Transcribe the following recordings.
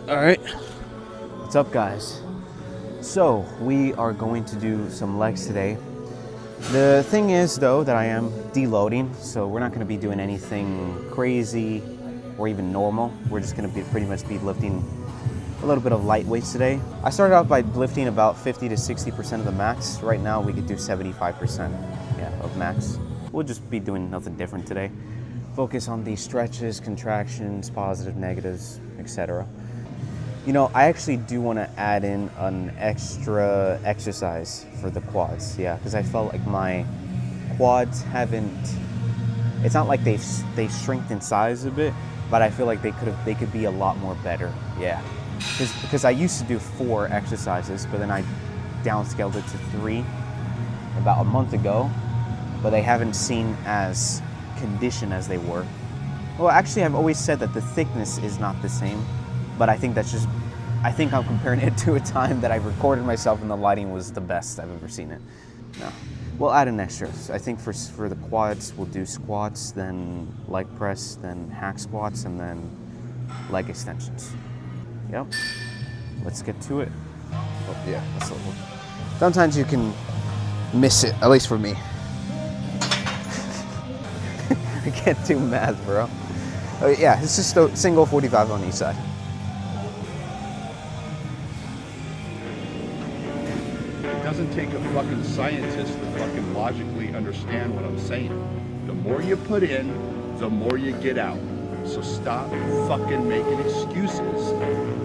All right. What's up, guys? So we are going to do some legs today. The thing is, though, that I am deloading, so we're not going to be doing anything crazy or even normal. We're just going to pretty much be lifting a little bit of light weights today. I started out by lifting about 50 to 60% of the max. Right now we could do 75% of max. We'll just be doing nothing different today. Focus on the stretches, contractions, positive, negatives, etc. You know, I actually do want to add in an extra exercise for the quads, because I felt like my quads haven't, it's not like they've shrinked in size a bit, but I feel like they could be a lot more better, because I used to do 4 exercises, but then I downscaled it to 3 about a month ago, but they haven't seen as conditioned as they were. Well, actually, I've always said that the thickness is not the same, but I think I'm comparing it to a time that I recorded myself and the lighting was the best I've ever seen it. No. We'll add an extra. I think for the quads, we'll do squats, then leg press, then hack squats, and then leg extensions. Yep. Let's get to it. Oh, yeah, that's a little. Sometimes you can miss it, at least for me. I can't do math, bro. Oh, yeah, it's just a single 45 on each side. It doesn't take a fucking scientist to fucking logically understand what I'm saying. The more you put in, the more you get out. So stop fucking making excuses.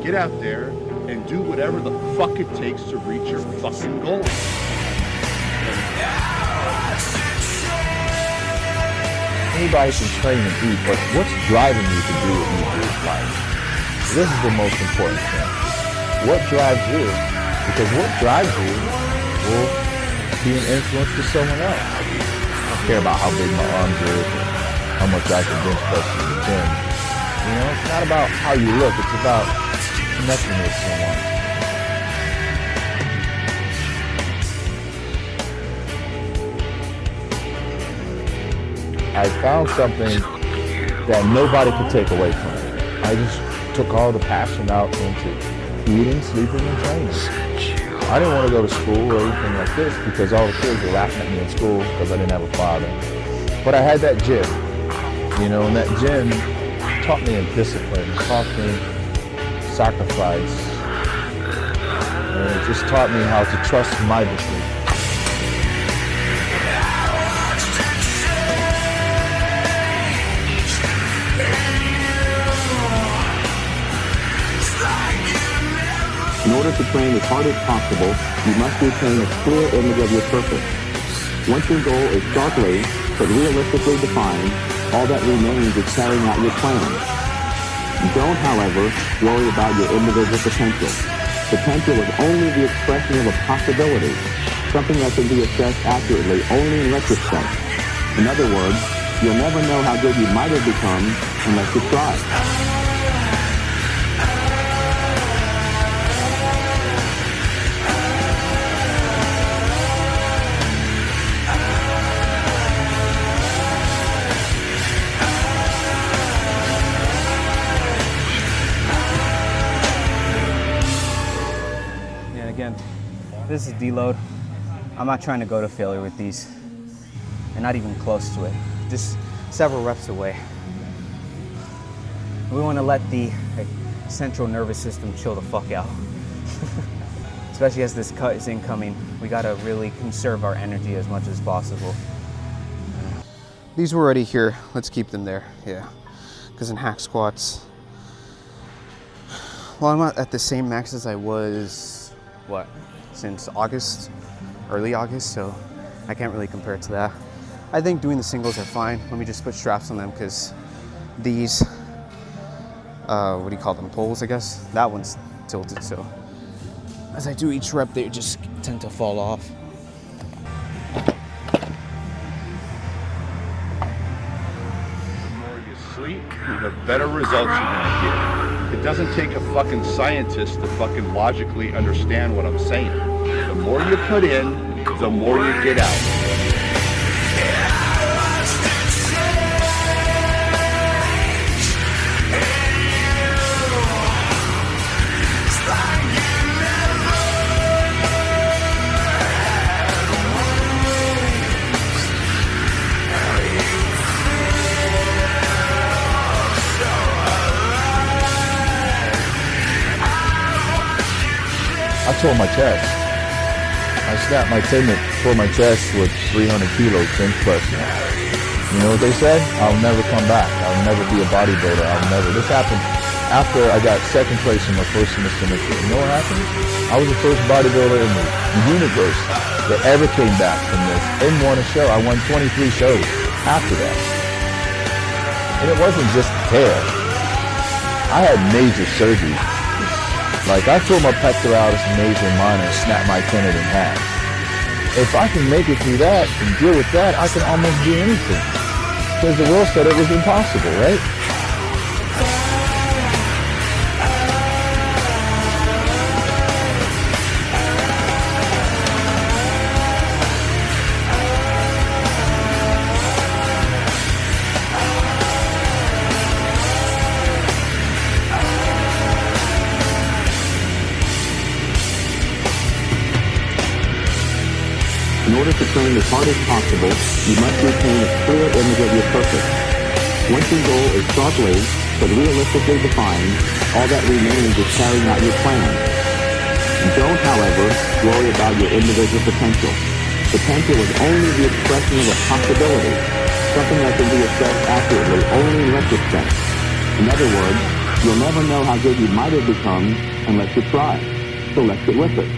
Get out there and do whatever the fuck it takes to reach your fucking goals. Anybody can train and eat, but what's driving you to do what you do in life? This is the most important thing. What drives you? Because what drives you will be an influence to someone else. I don't care about how big my arms are, or how much I can bench press in the gym. You know, it's not about how you look, it's about connecting with someone. I found something that nobody could take away from me. I just took all the passion out into eating, sleeping, and training. I didn't want to go to school or anything like this because all the kids were laughing at me in school because I didn't have a father. But I had that gym, and that gym taught me discipline, taught me sacrifice, and it just taught me how to trust my decisions. In order to train as hard as possible, you must retain a clear image of your purpose. Once your goal is sharply but realistically defined, all that remains is carrying out your plan. Don't, however, worry about your individual potential. Potential is only the expression of a possibility, something that can be assessed accurately only in retrospect. In other words, you'll never know how good you might have become unless you try. Again, this is deload. I'm not trying to go to failure with these, and not even close to it. Just several reps away. We want to let the central nervous system chill the fuck out. Especially as this cut is incoming, we gotta really conserve our energy as much as possible. These were already here. Let's keep them there. Because in hack squats, well, I'm not at the same max as I was. Since August, early August, so I can't really compare it to that. I think doing the singles are fine. Let me just put straps on them because these, what do you call them, poles, I guess? That one's tilted, so as I do each rep, they just tend to fall off. The more you sleep, the better results you're gonna get. It doesn't take a fucking scientist to fucking logically understand what I'm saying. The more you put in, the more you get out. I tore my chest. I snapped my tendon, tore my chest with 300 kilo bench pressing. You know what they said? I'll never come back. I'll never be a bodybuilder. I'll never. This happened after I got second place in my first semester mission. You know what happened? I was the first bodybuilder in the universe that ever came back from this and won a show. I won 23 shows after that. And it wasn't just a tear. I had major surgery. Like, I tore my pectoralis major and minor and snapped my tendon in half. If I can make it through that and deal with that, I can almost do anything. Because the world said it was impossible, right? In order to train as hard as possible, you must retain a clear image of your purpose. Once your goal is sharply but realistically defined, all that remains is carrying out your plan. Don't, however, worry about your individual potential. Potential is only the expression of a possibility, something that can be assessed accurately only in retrospect. In other words, you'll never know how good you might have become unless you try. So let's get with it.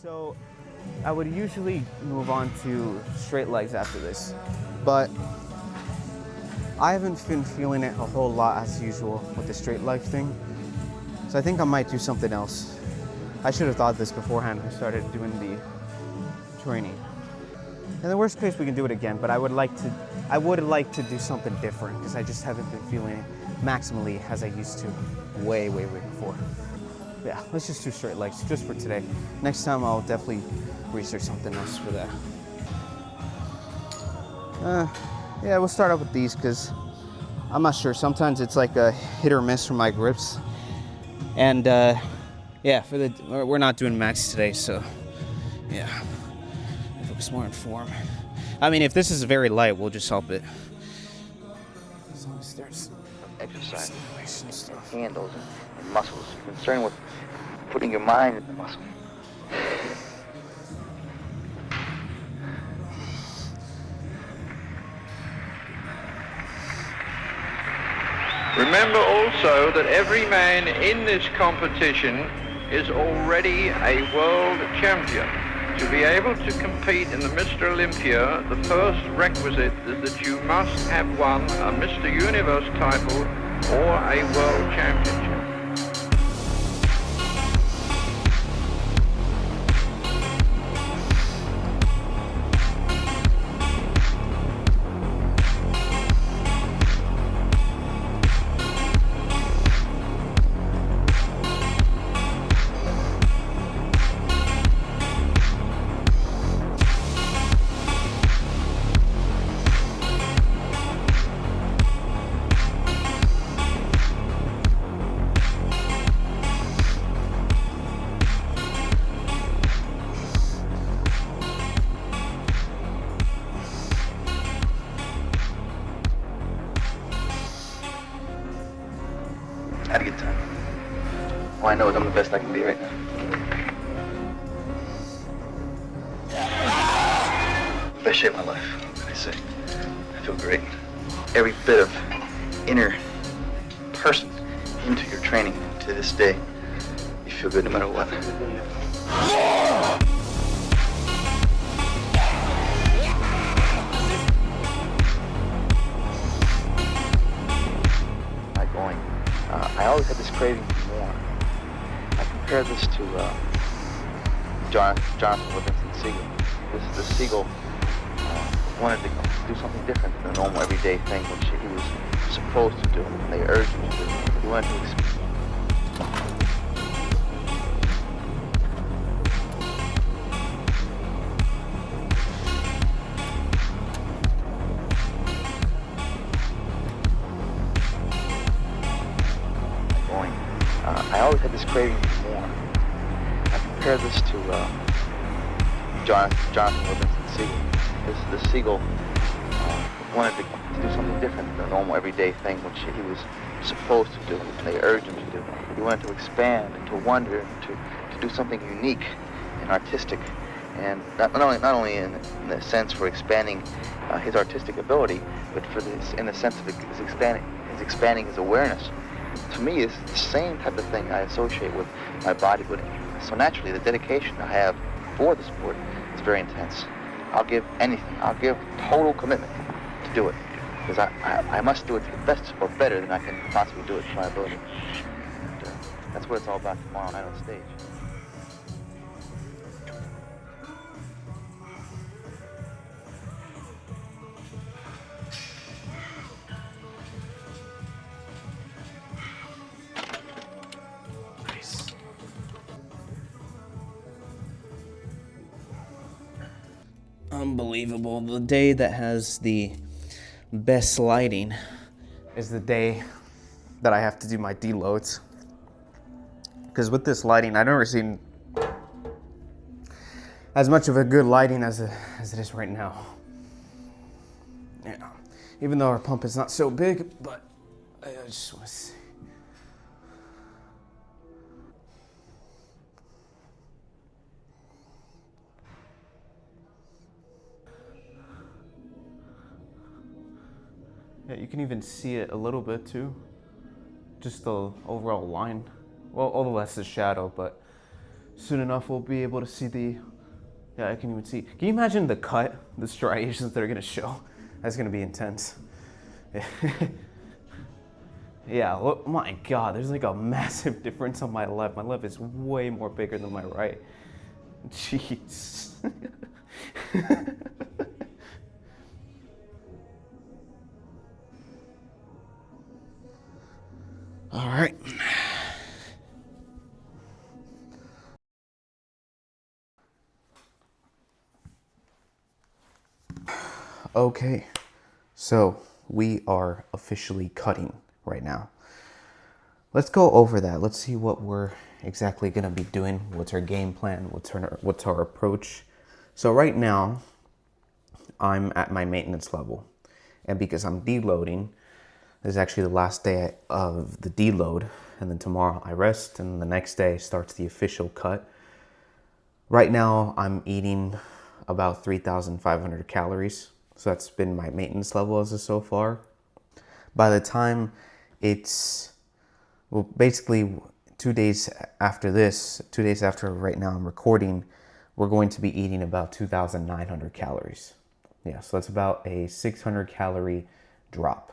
So I would usually move on to straight legs after this, but I haven't been feeling it a whole lot as usual with the straight leg thing. So I think I might do something else. I should have thought this beforehand when I started doing the training. In the worst case, we can do it again, but I would like to do something different because I just haven't been feeling it maximally as I used to way before. Yeah, let's just do straight legs just for today. Next time I'll definitely research something else for that. Yeah, we'll start out with these because I'm not sure. Sometimes it's like a hit or miss for my grips. And yeah, we're not doing max today, so yeah, focus more on form. I mean, if this is very light, we'll just help it. As long as there's exercise handles and muscles. You're concerned with putting your mind in the muscle. Remember also that every man in this competition is already a world champion. To be able to compete in the Mr. Olympia, the first requisite is that you must have won a Mr. Universe title or a world championship. Had a good time. All I know is I'm the best I can be right now. Best shape of my life, I say. I feel great. Every bit of inner person into your training to this day, you feel good no matter what. I always had this craving for more. I compare this to Jonathan Livingston Seagull. The Seagull wanted to do something different than the normal everyday thing which he was supposed to do, and they urged him to do. He wanted to I always had this craving for more. I compare this to Jonathan Livingston Seagull. The Seagull wanted to do something different than the normal everyday thing which he was supposed to do, and they urged him to do. He wanted to expand and to wonder and to do something unique and artistic, and not only in the sense for expanding his artistic ability, but for this in the sense of his expanding his awareness. To me, it's the same type of thing I associate with my bodybuilding. So naturally, the dedication I have for the sport is very intense. I'll give anything. I'll give total commitment to do it, because I must do it to the best or better than I can possibly do it to my ability. And, that's what it's all about tomorrow night on stage. Unbelievable. The day that has the best lighting is the day that I have to do my deloads. Because with this lighting, I've never seen as much of a good lighting as it is right now. Yeah. Even though our pump is not so big, but I just want to see. Yeah, you can even see it a little bit too. Just the overall line. Well, all the less the shadow, but soon enough we'll be able to see the, yeah, I can even see. Can you imagine the cut, the striations they're gonna show? That's gonna be intense. Yeah, look, my God, there's like a massive difference on my left. My left is way more bigger than my right. Jeez. All right. Okay, so we are officially cutting right now. Let's go over that. Let's see what we're exactly gonna be doing. What's our game plan? What's our approach? So right now, I'm at my maintenance level, and because I'm deloading, this is actually the last day of the deload, and then tomorrow I rest, and the next day starts the official cut. Right now, I'm eating about 3,500 calories, so that's been my maintenance level as of so far. By the time it's, well, basically 2 days after this, 2 days after right now I'm recording, we're going to be eating about 2,900 calories. Yeah, so that's about a 600 calorie drop.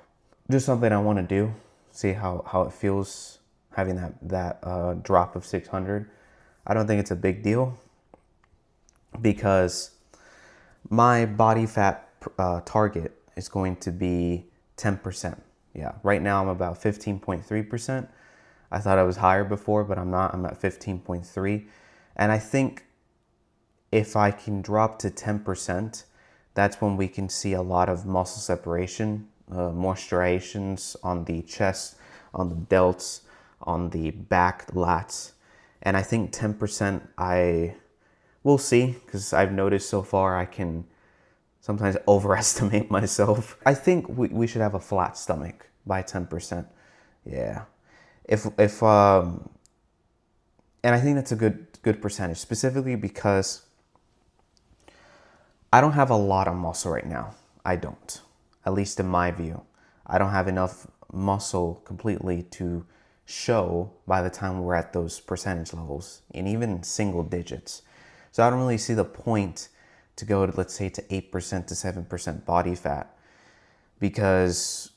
Just something I want to do, see how it feels having that drop of 600. I don't think it's a big deal because my body fat target is going to be 10%. Yeah, right now I'm about 15.3%. I thought I was higher before, but I'm not. I'm at 15.3. And I think if I can drop to 10%, that's when we can see a lot of muscle separation, more striations on the chest, on the delts, on the back, lats. And I think 10%, we'll see, because I've noticed so far I can sometimes overestimate myself. I think we should have a flat stomach by 10%. Yeah. And I think that's a good percentage, specifically because I don't have a lot of muscle right now. I don't, at least in my view. I don't have enough muscle completely to show by the time we're at those percentage levels, and even single digits. So I don't really see the point to go to, let's say, to 8% to 7% body fat, because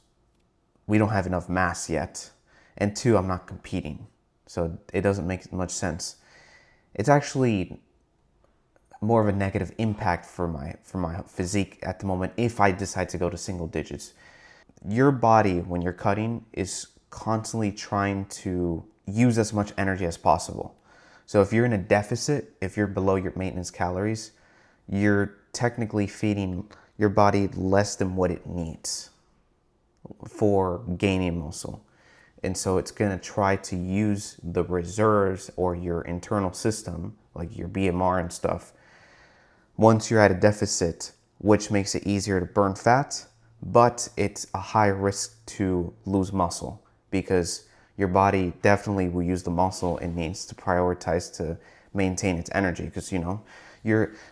we don't have enough mass yet. And two, I'm not competing. So it doesn't make much sense. It's actually more of a negative impact for my physique at the moment if I decide to go to single digits. Your body, when you're cutting, is constantly trying to use as much energy as possible. So if you're in a deficit, if you're below your maintenance calories, you're technically feeding your body less than what it needs for gaining muscle. And so it's going to try to use the reserves or your internal system, like your BMR and stuff, once you're at a deficit, which makes it easier to burn fat, but it's a high risk to lose muscle because your body definitely will use the muscle it needs to prioritize to maintain its energy. Because, you know,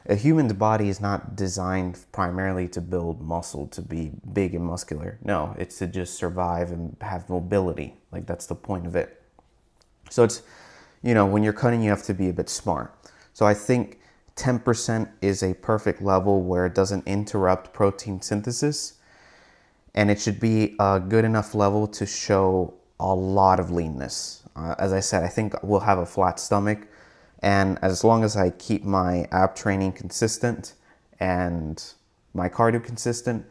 a human's body is not designed primarily to build muscle, to be big and muscular. No, it's to just survive and have mobility. Like, that's the point of it. So it's, you know, when you're cutting, you have to be a bit smart. So I think 10% is a perfect level where it doesn't interrupt protein synthesis, and it should be a good enough level to show a lot of leanness. As I said, I think we'll have a flat stomach, and as long as I keep my ab training consistent and my cardio consistent,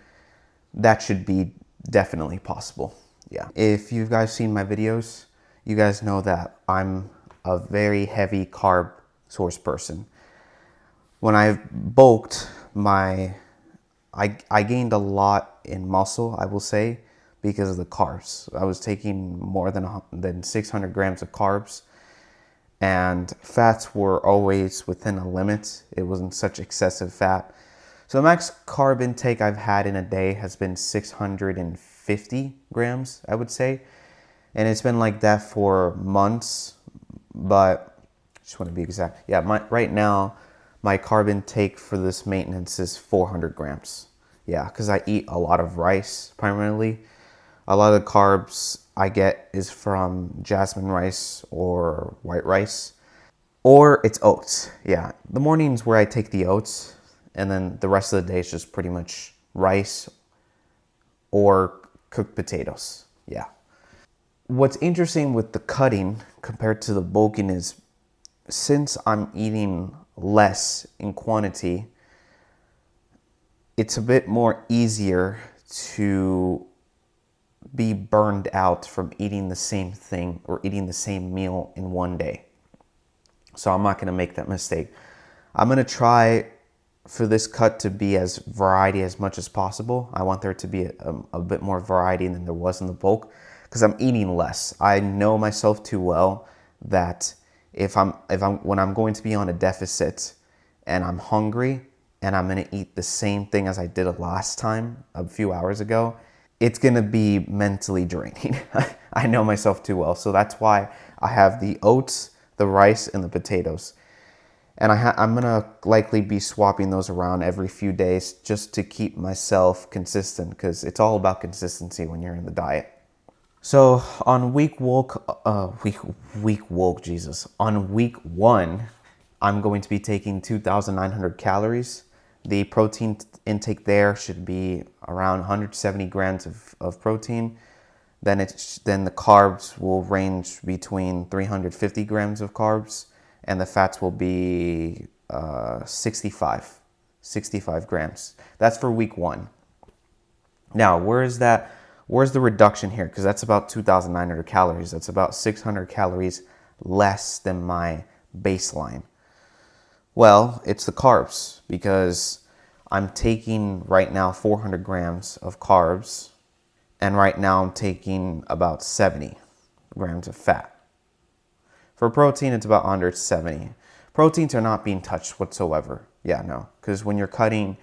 that should be definitely possible. Yeah. If you guys seen my videos, you guys know that I'm a very heavy carb source person. When I bulked, I gained a lot in muscle, I will say, because of the carbs. I was taking more than 600 grams of carbs, and fats were always within a limit. It wasn't such excessive fat. So the max carb intake I've had in a day has been 650 grams, I would say. And it's been like that for months, but I just want to be exact. Yeah, right now, my carb intake for this maintenance is 400 grams. Yeah, because I eat a lot of rice primarily. A lot of the carbs I get is from jasmine rice or white rice, or it's oats. Yeah, the mornings where I take the oats, and then the rest of the day is just pretty much rice or cooked potatoes. Yeah. What's interesting with the cutting compared to the bulking is, since I'm eating less in quantity, it's a bit more easier to be burned out from eating the same thing or eating the same meal in one day. So I'm not going to make that mistake. I'm going to try for this cut to be as variety as much as possible. I want there to be a bit more variety than there was in the bulk, because I'm eating less. I know myself too well that when I'm going to be on a deficit and I'm hungry and I'm going to eat the same thing as I did last time a few hours ago, it's going to be mentally draining. I know myself too well. So that's why I have the oats, the rice, and the potatoes. And I'm going to likely be swapping those around every few days just to keep myself consistent, because it's all about consistency when you're in the diet. So on On week 1, I'm going to be taking 2,900 calories. The protein intake there should be around 170 grams of protein. Then the carbs will range between 350 grams of carbs, and the fats will be 65 grams. That's for week 1. Now, where's the reduction here? Because that's about 2,900 calories. That's about 600 calories less than my baseline. Well, it's the carbs, because I'm taking right now 400 grams of carbs, and right now I'm taking about 70 grams of fat. For protein, it's about 170. Proteins are not being touched whatsoever. Yeah, no, because when you're cutting,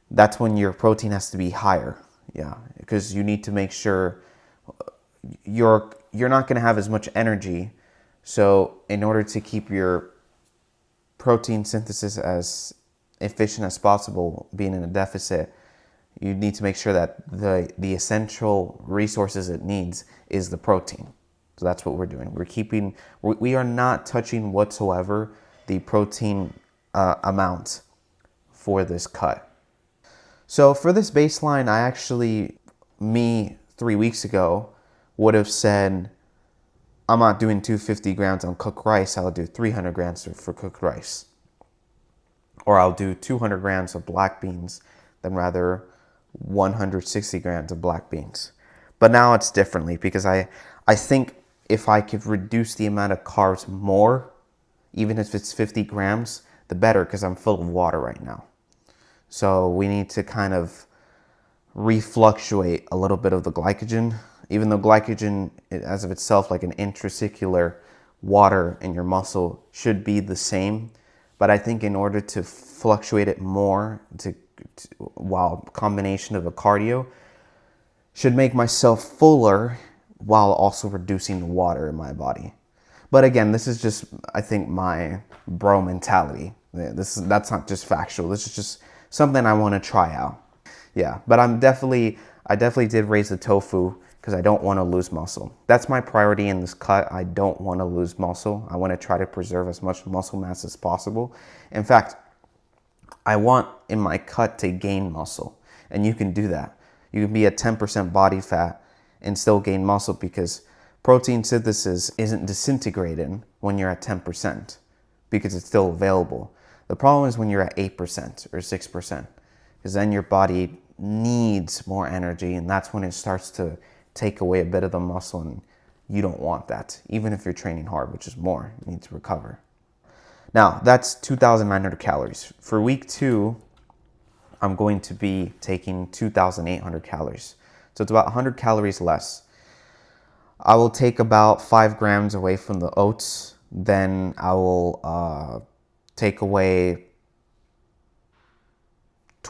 that's when your protein has to be higher. Yeah, because you need to make sure you're not going to have as much energy. So in order to keep your protein synthesis as efficient as possible, being in a deficit, you need to make sure that the essential resources it needs is the protein. So that's what we're doing. We are not touching whatsoever the protein amount for this cut. So for this baseline, I actually, 3 weeks ago, would have said, I'm not doing 250 grams on cooked rice, I'll do 300 grams for cooked rice. Or I'll do 200 grams of black beans, then rather 160 grams of black beans. But now it's differently, because I think if I could reduce the amount of carbs more, even if it's 50 grams, the better, because I'm full of water right now. So we need to kind of refluctuate a little bit of the glycogen, even though glycogen as of itself, like an intracellular water in your muscle, should be the same. But I think in order to fluctuate it more, while combination of a cardio, should make myself fuller while also reducing the water in my body. But again, this is just, I think, my bro mentality. That's not just factual. This is just something I want to try out. Yeah, but I definitely did raise the tofu because I don't want to lose muscle. That's my priority in this cut. I don't want to lose muscle. I want to try to preserve as much muscle mass as possible. In fact, I want in my cut to gain muscle, and you can do that. You can be at 10% body fat and still gain muscle, because protein synthesis isn't disintegrating when you're at 10%, because it's still available. The problem is when you're at 8% or 6%, because then your body needs more energy, and that's when it starts to take away a bit of the muscle, and you don't want that. Even if you're training hard, which is more, you need to recover. Now, that's 2,900 calories. For week 2, I'm going to be taking 2,800 calories. So it's about 100 calories less. I will take about 5 grams away from the oats. Then I will take away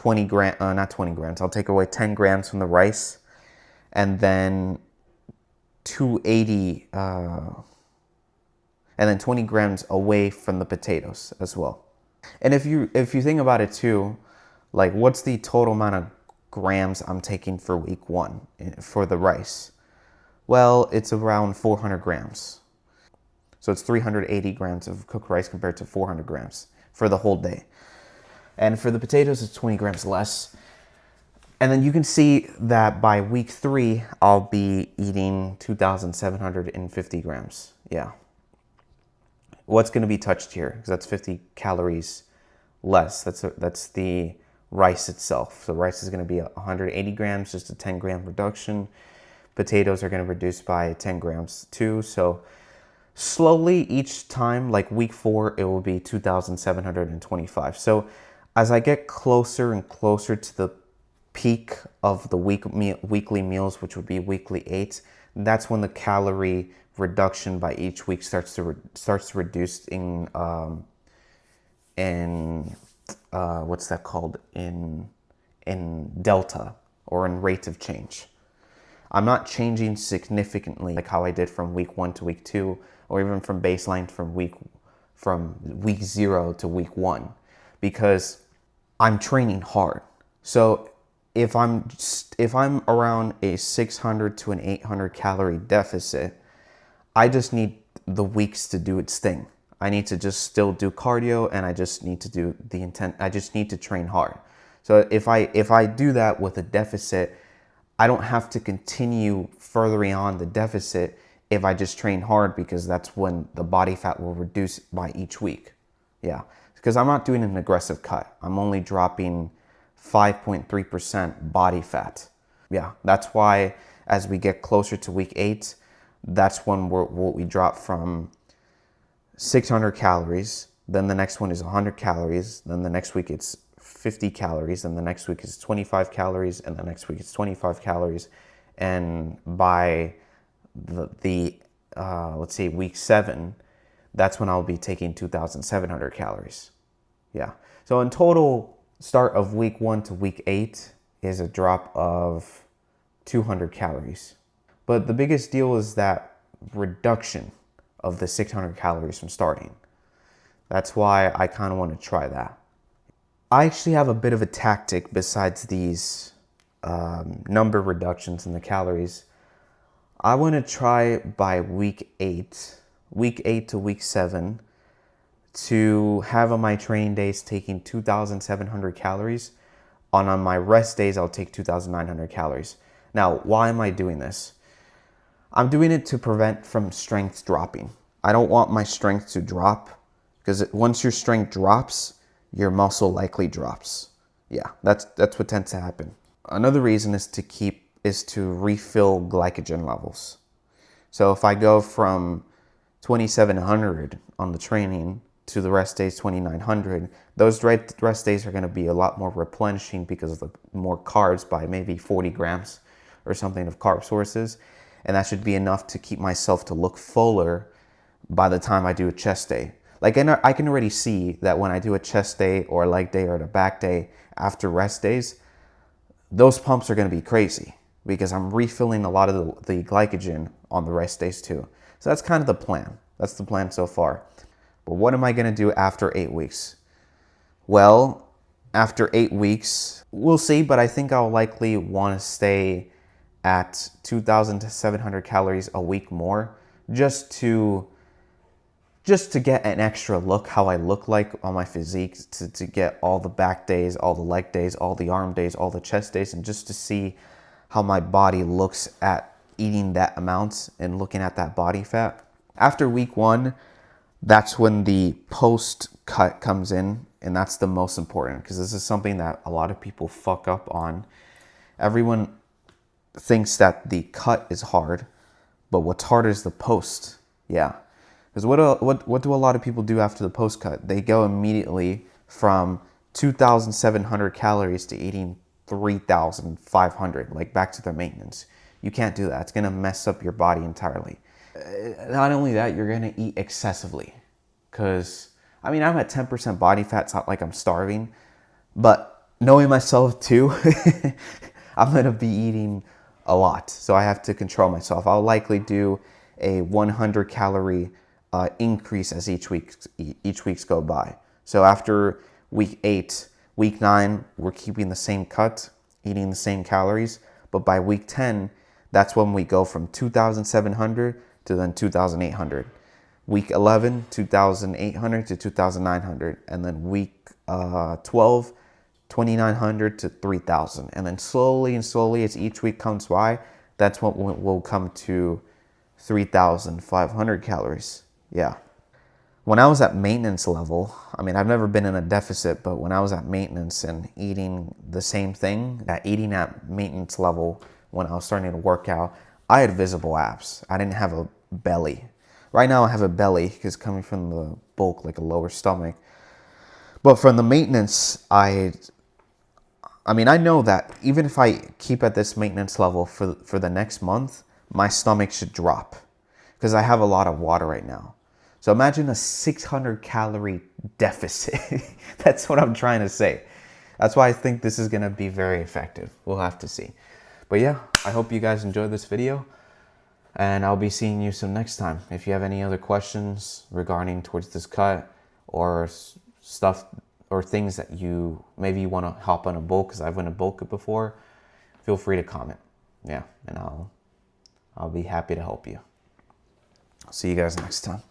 not 20 grams. I'll take away 10 grams from the rice, and then 280, and then 20 grams away from the potatoes as well. And if you think about it too, like, what's the total amount of grams I'm taking for week 1 for the rice? Well, it's around 400 grams. So it's 380 grams of cooked rice compared to 400 grams for the whole day. And for the potatoes, it's 20 grams less. And then you can see that by week 3, I'll be eating 2,750 grams. Yeah. What's going to be touched here? Because that's 50 calories less. That's the rice itself. So rice is going to be 180 grams, just a 10 gram reduction. Potatoes are going to reduce by 10 grams too. So slowly each time, like week 4, it will be 2,725. So as I get closer and closer to the peak of the weekly meals, which would be weekly 8, that's when the calorie reduction by each week starts to reduce in what's that called, in delta, or in rate of change. I'm not changing significantly like how I did from week 1 to week 2, or even from baseline from week 0 to week 1, because I'm training hard. So if I'm around a 600 to an 800 calorie deficit, I just need the weeks to do its thing. I need to just still do cardio, and I just need to do the intent. I just need to train hard. So if I do that with a deficit, I don't have to continue furthering on the deficit if I just train hard, because that's when the body fat will reduce by each week. Yeah, because I'm not doing an aggressive cut. I'm only dropping 5.3% body fat. Yeah, that's why as we get closer to week 8, that's when we drop from 600 calories. Then the next one is 100 calories. Then the next week it's 50 calories. Then the next week is 25 calories. And the next week it's 25 calories. And by let's say week 7, that's when I'll be taking 2,700 calories. Yeah. So in total, start of week 1 to week 8 is a drop of 200 calories. But the biggest deal is that reduction of the 600 calories from starting. That's why I kind of want to try that. I actually have a bit of a tactic besides these number reductions in the calories. I want to try by week 8 to week 7, to have on my training days taking 2,700 calories. On my rest days, I'll take 2,900 calories. Now, why am I doing this? I'm doing it to prevent from strength dropping. I don't want my strength to drop, because once your strength drops, your muscle likely drops. Yeah, that's what tends to happen. Another reason is to refill glycogen levels. So if I go from 2,700 on the training to the rest days 2,900, those rest days are going to be a lot more replenishing because of the more carbs, by maybe 40 grams or something of carb sources. And that should be enough to keep myself to look fuller by the time I do a chest day. Like, I can already see that when I do a chest day or a leg day or a back day after rest days, those pumps are going to be crazy because I'm refilling a lot of the glycogen on the rest days too. So that's kind of the plan. That's the plan so far. But what am I going to do after 8 weeks? Well, after 8 weeks, we'll see, but I think I'll likely want to stay at 2,700 calories a week more, just to get an extra look how I look like on my physique, to get all the back days, all the leg days, all the arm days, all the chest days, and just to see how my body looks at eating that amount and looking at that body fat. After week 1, that's when the post cut comes in, and that's the most important, because this is something that a lot of people fuck up on. Everyone thinks that the cut is hard, but what's harder is the post. Yeah, because what do a lot of people do after the post cut? They go immediately from 2,700 calories to eating 3,500, like back to their maintenance. You can't do that. It's gonna mess up your body entirely. Not only that, you're gonna eat excessively, because I mean, I'm at 10% body fat. It's not like I'm starving, but knowing myself too, I'm gonna be eating a lot, so I have to control myself. I'll likely do a 100 calorie increase as each weeks go by. So after week 8, week 9, we're keeping the same cut, eating the same calories, but by week 10, that's when we go from 2,700 to then 2,800. Week 11, 2,800 to 2,900. And then week 12, 2,900 to 3,000. And then slowly as each week comes by, that's when we'll come to 3,500 calories. Yeah. When I was at maintenance level, I mean, I've never been in a deficit, but when I was at maintenance and eating the same thing, eating at maintenance level, when I was starting to work out, I had visible abs. I didn't have a belly. Right now I have a belly because coming from the bulk, like a lower stomach. But from the maintenance, I know that even if I keep at this maintenance level for the next month, my stomach should drop because I have a lot of water right now. So imagine a 600 calorie deficit. That's what I'm trying to say. That's why I think this is going to be very effective. We'll have to see. But yeah, I hope you guys enjoyed this video, and I'll be seeing you some next time. If you have any other questions regarding towards this cut or stuff or things that maybe you want to hop on a bulk, because I've went a bulk before, feel free to comment. Yeah, and I'll be happy to help you. See you guys next time.